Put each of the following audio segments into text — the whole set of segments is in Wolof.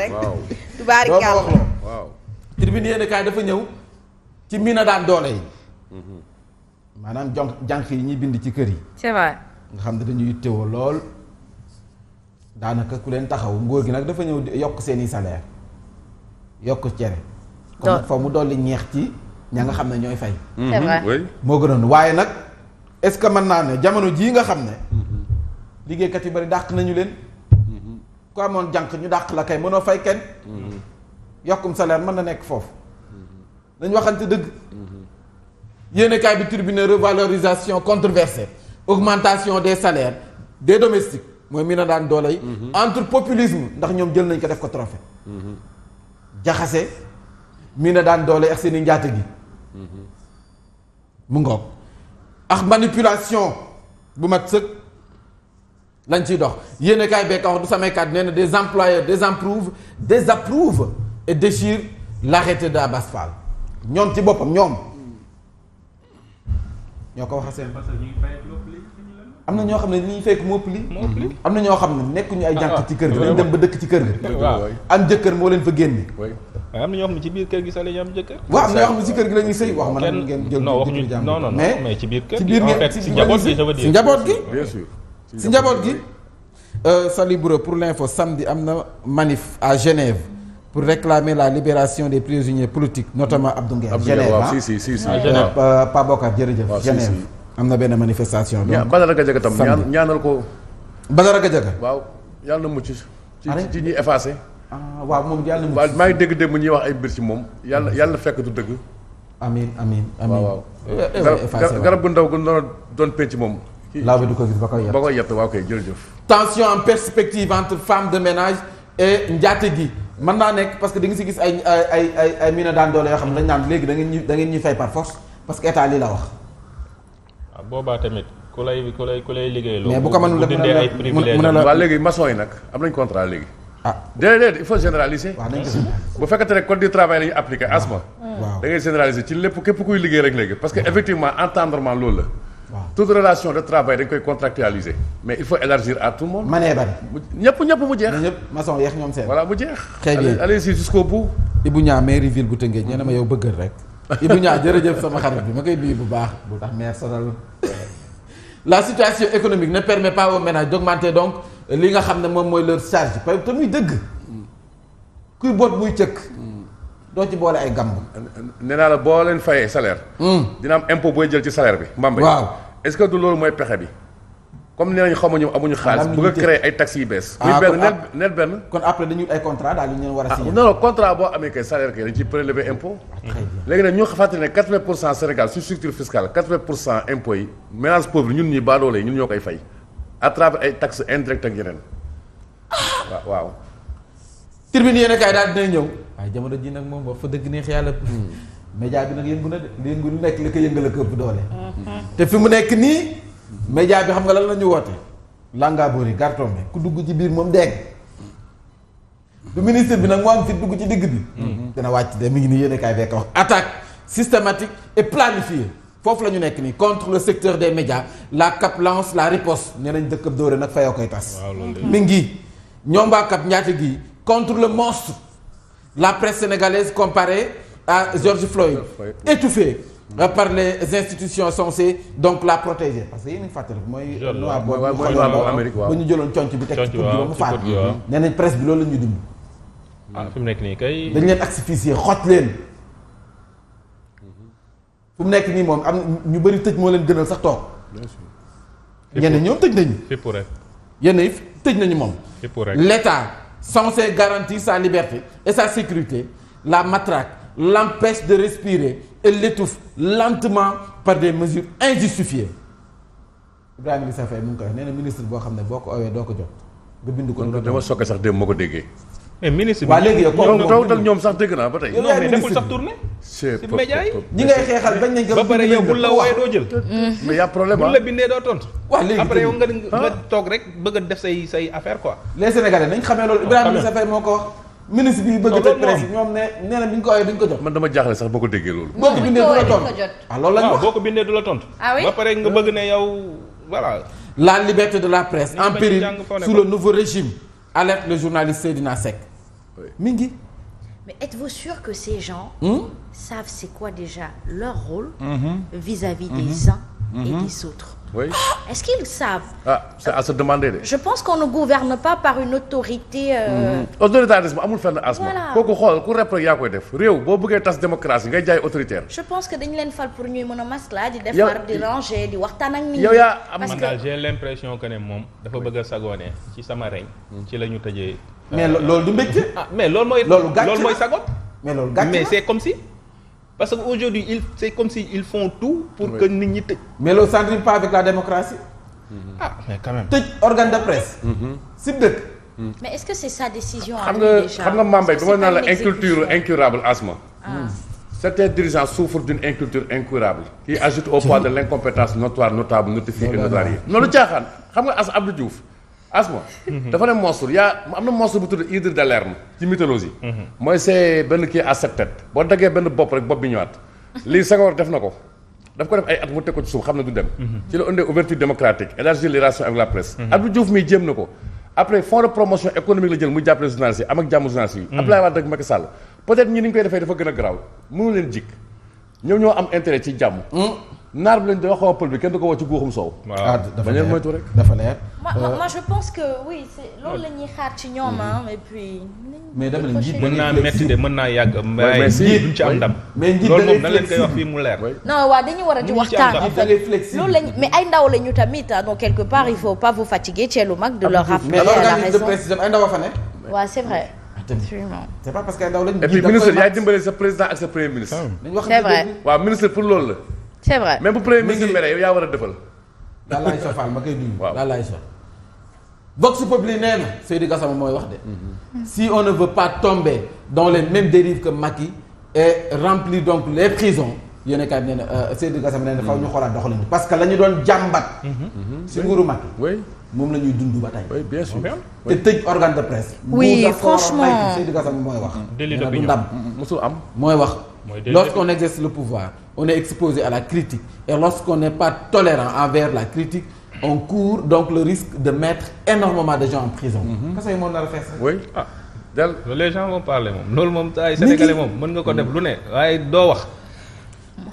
rek. waaw tubaarikàlla waaw. tribune yéen kaay dafa ñëw ci mina daan doole yi. maanaam jànq yi ñuy bind ci kër yi. c'est vrai. nga xam ne dañuy yittewoo lool daanaka ku leen taxaw ngóor gi nag dafa ñëw yokk seeni salaire yokk cere. kon nag fa mu dolli ñeex ci ña nga xam ne ñooy fay. c'est vrai. oui. moo gënoon waaye nag est-ce que mën naa ne jamono jii nga xam ne. liggéeykat yu bari dàq nañu leen. ku amoon jànq ñu dàq la kay mënoo fay kenn. yokkum salaire mën na nekk foofu. nañ waxante dëgg. yéenekaay bi tribune revalorisation controversée augmentation des salaires des domestiques mooy mi na daan doole yi. entre populisme ndax ñoom jël nañ ko def ko trophée. jaxase mi na daan doole ak seeni njaate gi. mu ngoog ak manipulation bu mat sëkk lañ ciy dox yéenekaay bee ka wax du samay kàddu nee na des employeurs désapprouvent et déchirent l'arrêté d'Abass Fall ñoom ci boppam ñoom ñoo ko wax seen. am na ñoo xam ne li ñuy fekk moo ëpp li am na ñoo xam ne nekkuñu ay jànq ci kër gi dañ dem ba dëkk ci kër gi. waaw am jëkkër moo leen fa génne. waaye am na ñoo xam ne ci biir kër gi sax la ñu am jëkkër. waaw am na ñoo xam ne ci kër gi la ñuy sëy wax ma nag ngeen jël non waxuñu non mais ci biir kër ci gi biir en fait si njaboot gi ça veut dire si njaboot gi bien sûr. si njaboot gi Salibro pour l'info samedi am na manif à Genève pour réclamer la libération des prisonniers politiques notamment Abdou Nguer. Genève waaw ah si. Genève. Pa Bokar jërëjëf. waaw si, Genève si. am na benn manifestation. donc Badara Gadiaga tam samedi. ñaanal ko. Badara Gadiaga. waaw yàlla na mucc. ci Arrête. ci ñuy effacé. ah waaw moom yàlla na. waaw maa ngi dégg démb ñuy wax ay mbir ci moom yàlla fekk du dëgg. amiin. waaw effacé garab gu ndaw gu doon penc moom. laaw bi du ko gis ba koy yeb. ba koy yett waaw kay jërëjëf. tension en perspective entre femmes de ménage et njaate gi mën naa nekk parce que da nga si gis ay mina daan doole yoo xam ne dañ naan léegi da ngeen ñuy fay par force parce que état lii la wax. waaw boobaa tamit ku lay liggéey mais bu ko mënul dindee ay privilèges mun na waaw léegi maçon yi nag am nañ contrat léegi. ah déedéet il faut généraliser. waaw nañ ko bu fekkente ne code du travail la ñuy appliqué asma. waaw da ngay généraliser ci lépp képp kuy liggéey rek léegi parce que effectivement entendrement loolu la. waaw toute relation de travail dañ koy contractualiser mais il faut élargir à tout le monde. manee bari. ñëpp mu jeex. ñëpp maçon yeex ñoom seen. voilà mu jeex. Très bien. allez-y jusqu'au bout. Ibou Niang mairie ville bu Tëngéej nee na ma yow bëggal rek Ibou Niang jërëjëf sama xarit bi ma koy nuyu bu baax bu tax maire sonal la situation économique ne permet pas aux ménages d'augmenter donc li nga xam ne moom mooy leur charge parce que te muy dëgg kuy boot muy cëkk doo ci boole ay gamb. nee naa la boo leen fayee salaire. dina am impôt booy jël ci salaire bi. mbambay waaw est-ce que du loolu mooy pexe bi comme nee nañ xamuñu amuñu xaalis am bëgg a nañu créer ay taxes yu bees. Ah, muy kon benn neel benn. kon après dañu ay contrat daal di leen war a signer. non contrat boo amee kay salaire kay dañ ciy prélever impôt. léegi nag ñu fàttali ne 80% Sénégal su structure fiscale 80% impôt yi ménage pauvre ñun ñi baadoole yi ñun ñoo koy fay à travers ay taxes indirectes ak yeneen waaw. Tribune yéen a kaay daal dina ñëw. waaye jamono ji nag moom wax fa dëgg neex yàlla. média bi nag yëngu na de yëngu lu nekk li ko yëngal ak ëpp doole. te fi mu nekk nii. média bi xam nga lan la ñu woote. Langabori Gartombe ku dugg ci biir moom dégg. du ministre bi nag moo am fi dugg ci digg bi. dina wàcc de mi ngi nii yéen a kaay bee ko wax attaque systématique et planifiée foofu la ñu nekk nii contre le secteur des médias la CAP lance la riposte nee nañ dëkkab dóore nag fayoo koy tas. mi ngi ñoom waa CAP ñaata gi contre le monstre la presse sénégalaise comparée à George Floyd étouffée par les institutions censées donc la protéger parce que yéen a ngi fàttali mooy. noir boobu Amérique waaw ba ñu jëloon conc bi teg ci pour ba mu faat waaw nee nañ presse bi loolu la ñuy dund. fi mu nekk nii kay. dañ leen asphyxier xoj leen fu mu nekk nii moom am ñu bëri tëj moo leen gënal sax toog. ñenn ñoom tëj nañu. fépp rek. yenn yi tëj nañu moom. fépp rek. L'État censé garantir sa liberté et sa sécurité la matraque l'empêche de respirer et l'étouffe lentement par des mesures injustifiées. Ibrahima Lissa Faye mu ngi koy wax nee na ministre boo xam ne boo ko owee doo ko jot nga bind ko. dama sokke sax démb moo ko déggee. mais ministre bi. waa léegi yow ñoom taw ñoom sax dégg naa ba tey. yow non yaay mais ministre deful sax bi. tournée. c'est si média yi. ñi ngay xeexal bañ nañ ko. ba pare yow bul la wooyee doo jël. mais y a problème bul la bindee doo tontu. waaw léegi après yow tamit. nga toog rek bëgg a def say affaire quoi. les Sénégalais nañ xamee loolu Ibrahima Lissa Faye moo ko wax. ministre bi bëgg tëj presse ñoom ne nee na bi ñu ko owee duñ ko jot. man dama jaaxle sax boo ko déggee loolu. boo ko bindee du la tontu jot. ah loolu lañ waaw wax. boo ko bindee du la tontu. Ah oui? ba pare nga bëgg ne yow voilà. La liberté de la presse Ni en bañ péril jàng foo ne sous ko. le nouveau régime alerte le journaliste Seydina Seck mi ngi. Mais êtes-vous sûr que ces gens savent c'est quoi déjà leur rôle vis-à-vis des uns et des autres? Oui. Est-ce qu'ils savent? C'est à se demander de. Je pense qu'on ne gouverne pas par une autorité. autoritarisme amul fenn asma. Voilà. kooku xool ku rep rek yaa koy def réew boo bëggee tas démocratie ngay jaay autoritaire. Je pense que dañu leen fal pour ñuy mën a maslaa di Yow- defar di ranger di waxtaan ak nit ñi. yow yaa am parce man que daal j'ai l'impression que ne moom dafa bëgg a sagoone ci sama reñ ci la ñu tëjee. mais loolu du mbégte. ah mais loolu mooy. Loolu gàcce loolu mooy la. sagoon. mais loolu gàcce mais la. c'est comme si. parce que aujourd'hui c'est comme si ils font tout pour que nit ñi tëj. mais loolu ça ne rime pas avec la démocratie. ah mais quand même. tëj organe de presse. si dëkk. mais est-ce que c'est sa décision à xam lui nga déjà? xam nga Mambay Parce bi que ma naan la c'est pas une inculture exécution. incurable asma. Ah. Certains dirigeants souffrent d'une inculture incurable qui ajoute au poids de l'incompétence notoire, notable, notifiée et notariée. noonu caaxaan xam nga Abdou Diouf asma dafa ne monstre am na monstre bu tudd hydre de Lerme ci mythologie. mooy c'est benn kii à sept têtes boo daggee benn bopp rek bopp bi ñëwaat. lii Senghor def na ko daf ko def ay at mu teg ko ci suuf xam ne du dem. ci la ëndee ouverture démocratique élargir les relations avec la presse. Abdou Diouf mii jéem na ko après fonds de promotion économique la jël muy jàppale journalistes yi am ak jàmm journalistes yi. Abdoulaye Wade ak Macky Sall peut-être ñi ni ñu koy defee dafa gën a garaaw mënu leen jik ñoom ñoo am intérêt ci jàmm. naar bi lañ doon xaw a pël bi kenn du ko woo ci guuxum soow. ah dafa bañ leen moytu rek. dafa leer. Moi je pense que oui c'est loolu la ñuy xaar ci ñoom et puis. mais dama ne njiit mën naa métti de mën naa yàgg. mais si duñ ci am ndam. mais njiit loolu da moom ngay na leen koy wax flexible. fii mu leer. non waa dañu war a di Mënuñu ci waxtaan am en da ngay fait flexible. loolu lañu mais ay ndaw lañu tamit donc quelque part il faut pas vous fatiguer Thielou Mag de leur rappeler mais à la l'organisme de raison. presse itam ay ndaw a fa ne. waaw c'est vrai. tamit. Absolument. c'est pas parce que ay ndaw lañ. et puis ministre yaay dimbale sa président ak sa premier ministre. dañu wax C'est vrai. waaw ministre pour loolu la. C'est vrai. même bu premier ministre mere yow yaa war a defal. daal laay sofal ma koy nuyu. Waaw. daal laay sof. Vox Populi nee na Seydi Gassama mooy wax de. si on ne veut pas tomber dans les mêmes dérives que Macky et remplir donc les prisons yéen a kaay nee na Seydi Gassama nee na faw ñu xoolaat doxalin parce que la ñu doon jàmbat. si nguuru Macky. oui moom la ñuy dund ba tey. oui bien sûr. te tëj organe de presse. Oui, bu dafa war a franchement. may Seydi Gassama mooy wax. Délit nee na du d'opinion. ndam. musul am. mooy wax Mooy délit lorsqu'on exerce le pouvoir on est exposé à la critique et lorsqu'on n'est pas tolérant envers la critique on court donc le risque de mettre énormément de gens en prison parce que moom nar a fees rek. oui ah del les gens vont parler moom loolu moom ay sénégalais moom mën nga ko def lu ne waaye doo wax.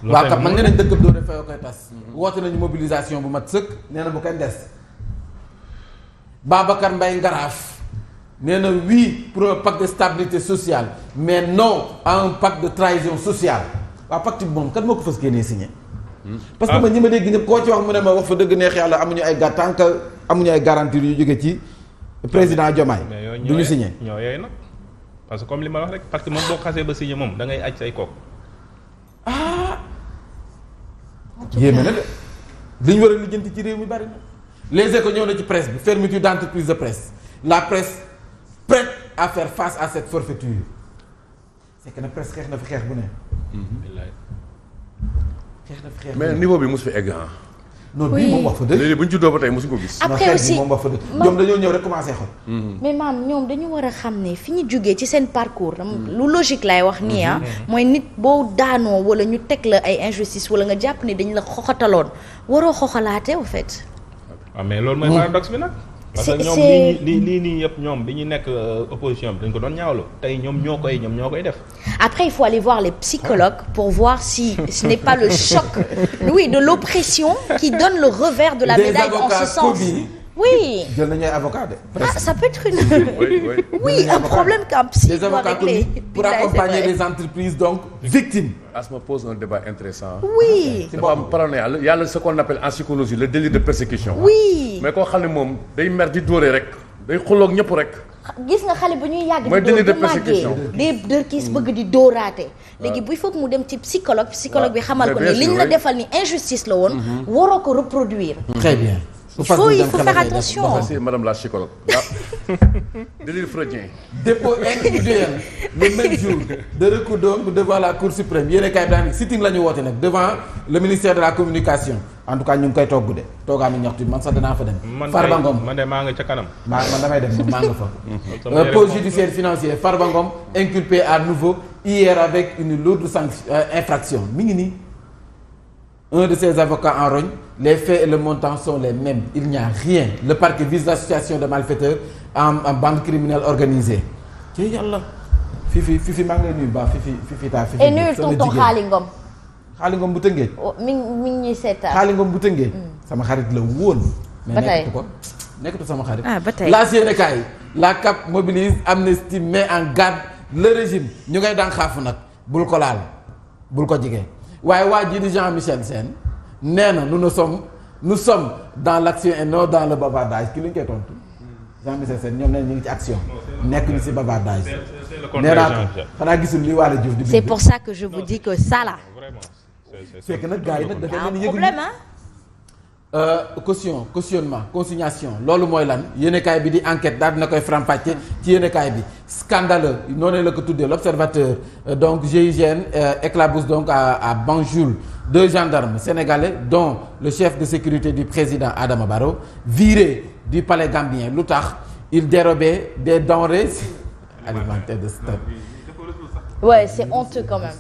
loolu waaw tamit kat man nee nañ dëkk bi doo def fayoo koy tas woote nañu mobilisation bu mat sëkk nee na bu kenn des Babacar Mbaye Ngaraaf nee na oui pour un pacte de stabilité sociale mais non à un pacte de trahison sociale waaw pacte bi moom kat moo ko fas génnee signé parce que man ñi ma dégg ñëpp koo ci wax mu ne ma wax fa dëgg neex yàlla amuñu ay tant que amuñu ay garantie yu jóge ci président Diomaye mais yooyu du ñu signé ñoo yooyu nag parce que comme li ma wax rek parce que moom boo xasee ba signé moom da ngay aj say kook. yéeme na de li ñu war a lijjanti ci réew mi bari na les échos ñëw na ci presse bi fermeture d'entreprise de presse la presse prête à faire face à cette forfaiture c'est que na presse xeex na fi xeex bu ne billaay. xeex na fi xeex mais niveau bi mosu fi egg ah. non Oui. bii moom wax fa dëgg léegi bu ñu juddoo ba tey mosu ko gis. Après non xeex aussi- bi moom wax fa dëgg ñoom dañoo ñëw rek commencé xool mais maam ñoom dañu war a xam ne fi ñu jógee ci seen parcours lu logique laay wax nii ah mooy nit boo daanoo wala ñu teg la ay injustice wala nga jàpp ne dañ la xoxataloon waroo xoxalaate au fait. waaw mais loolu mooy paradoxe bi nag. parce que C'est- ñoom c'est- lii nii yëpp ñoom bi ñu nekk opposition bi dañ ko doon ñaawlu tey ñoom ñoo koy def. Après, il faut aller voir les psychologues pour voir si ce n'est pas le choc, oui, de l'oppression qui donne le revers de la Des médaille en avocats ce sens. commis. Oui. jël nañu ay avocat de Ah, ça peut être une... oui oui. Oui, Des un avocats. problème qu'un psy des doit avocats régler. commis pour Billahi, c'est accompagner vrai. les entreprises donc victimes Asma pose un débat intéressant. Oui, dafa am paranoïa il y a ce qu'on appelle en psychologie le délit de persécution. oui. mais koo xam ne moom day mer di dóore rek day xulloog ñëpp rek. gis nga xale bu ñuy yàgg Mooy di délit de dóor bu màggee persécution. des dërkiis bëgg di dóoraate léegi bu il faut que mu dem ci psychologue bi xamal ko bien ni sûr, liñ la oui. defal ni injustice la woon waroo ko reproduire. très bien Il faut faire attention. Merci madame la psychologue. délit freudien. dépôt individuel le même jour de recours donc devant la cour suprême yéen a kaay daan sitting la ñu woote nag devant le ministère de la communication en tout cas ñu ngi koy togg de toogaanu ñaxtu man sax danaa fa dem. Farba Ngom man de maa nga ca kanam. man damay dem moom maa nga Sama fa. yére pause moom. judiciaire financière Farba Ngom inculpé à nouveau hier avec une lourde sanction infraction mi ngi nii. Un de ses avocats en rogne, les faits et le montant sont les mêmes. Il n'y a rien. Le parquet vise l'association de malfaiteurs en bande criminelle organisée. ci yàlla. Fifi maa ngi lay nuyu baax Fifi taa Fifi. et nuyul tonton Xaali Ngom. Xaali Ngom bu Tëngéej. mi ngi ñuy seetaan. Xaali Ngom bu Tëngéej. sama xarit la woon. ba tey mais nekkatu sama xarit. ba tey laas yéene kaay la CAP mobilise Amnesty met en garde le régime ñu ngay daan xaafu nag bul ko laal bul ko jege waaye waa ji di Jean-Michel Sène nee na nous sommes dans l'action et non dans le bavardage ki lu ñu koy tontu Jean-Michel Sène ñoom nee ñu ngi ci action nekk ñu ci bavardage. nee naa ko xanaa gisul li Waly Diouf di bind. c'est pour ça que je vous dis que ça là. fekk nag gars yi nag dafay mel ni yëguñu problème cautionnement consignation loolu mooy lan yéenekaay bi di enquête daal dina koy faram-fàcce ci yéenekaay bi scandaleux noonu la ko tuddee l'observateur donc GIGN éclabousse donc à Banjul 2 gendarmes sénégalais dont le chef de sécurité du président Adama Barrow viré du palais gambien lu tax il dérobait des denrées alimentaires de stock. ouais c'est honteux quand même.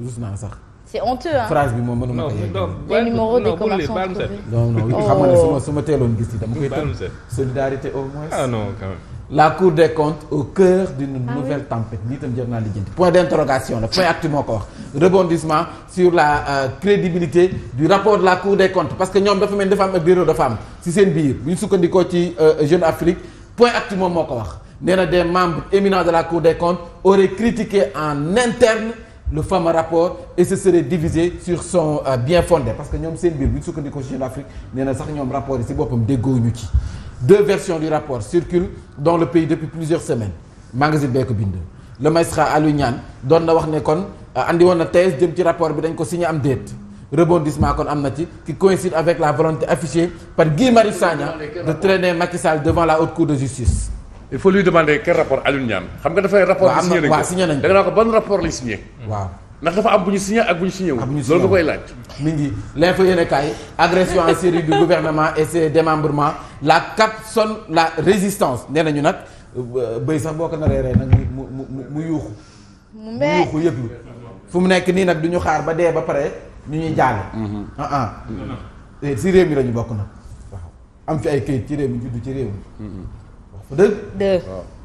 rus naa sax. c'est honteux hein. phrase bi moom mënuma ko yegg. les numéros des commerçants trouvés. non xam nga ne su ma teeloon gis dama koy tënk solidarité au moins. ah non quand même. la Cour des comptes au cœur d'une nouvelle tempête lii itam jar naa lijjanti point d'interrogation la point actu moo ko wax rebondissement sur la crédibilité du rapport de la Cour des comptes parce que ñoom dafa mel dafa am ak bureau de femmes ci seen biir bu ñu sukkandikoo ci Jeune Afrique point actu moom moo ko wax nee na des membres éminents de la Cour des comptes auraient critiqué en interne le fameux rapport et se serait divisé sur son bien fondé parce que ñoom seen biir bu ñu sukkandikoo ci Jeune Afrique nee na sax ñoom rapport yi ci boppam déggoowuñu ci 2 versions du rapport circulent dans le pays depuis plusieurs semaines magazine bee ko bind le magistrat Aliou Niane doon na wax ne kon andi woon na thèse jëm ci rapport bi dañ ko signé am déet rebondissement kon am na ci qui coïncide avec la volonté affichée par Guy Marius Sagna de traîner Macky Sall devant la haute cour de justice. il faut lui demander quel rapport Aliou Niane xam nga dafay rapport bi signé nañ ko signé nañ da nga naa ko ban rapport lañ signé. waaw ndax dafa am bu ñu signé ak bu ñu signé wu. loolu nga koy laaj. mi ngi l'info yéene kaay agression en série du gouvernement et ses démembrements la CAP sonne la résistance nee nañu nag bëy sax boo ko naree rey nag mu yuuxu. mu yuuxu yëglu fu mu nekk nii nag du ñu xaar ba dee ba pare ñu ñuy jaale. si réew mi la ñu bokk nag waaw am fi ay këyit ci réew mi juddu ci réew mi. wax fa dëgg.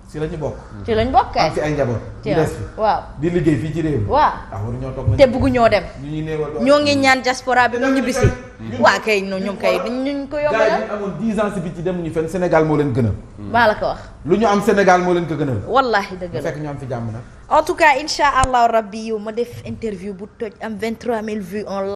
si la ñu bokk. ci lañ bokk kay. am fi ay njaboot. ci waaw di liggéey fii ci réew mi. waaw waru ñoo toog te bëggu ñoo dem. ñoo ngi ñaan diaspora bi mu ñibbisi. waa kay ñoom kay ñu ko yombalal. gars yi amoon 10 ans si bi ci demuñu fenn Sénégal moo leen gënal. maa la ko wax. lu ñu am Sénégal moo leen ko gënal. wallaahi dëgg la fekk ñu am fi jàmm nag. en tout cas incha allahu rabbi yow ma def interview bu toj am 23000 vues en